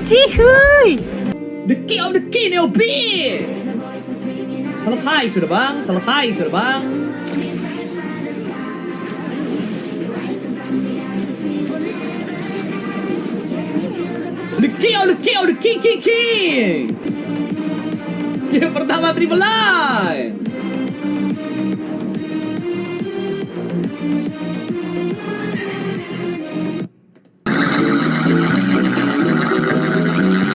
Cihuy. The king of the king LB. Selesai sudah bang, selesai sudah bang. The king of the king of the king. Game pertama triple line.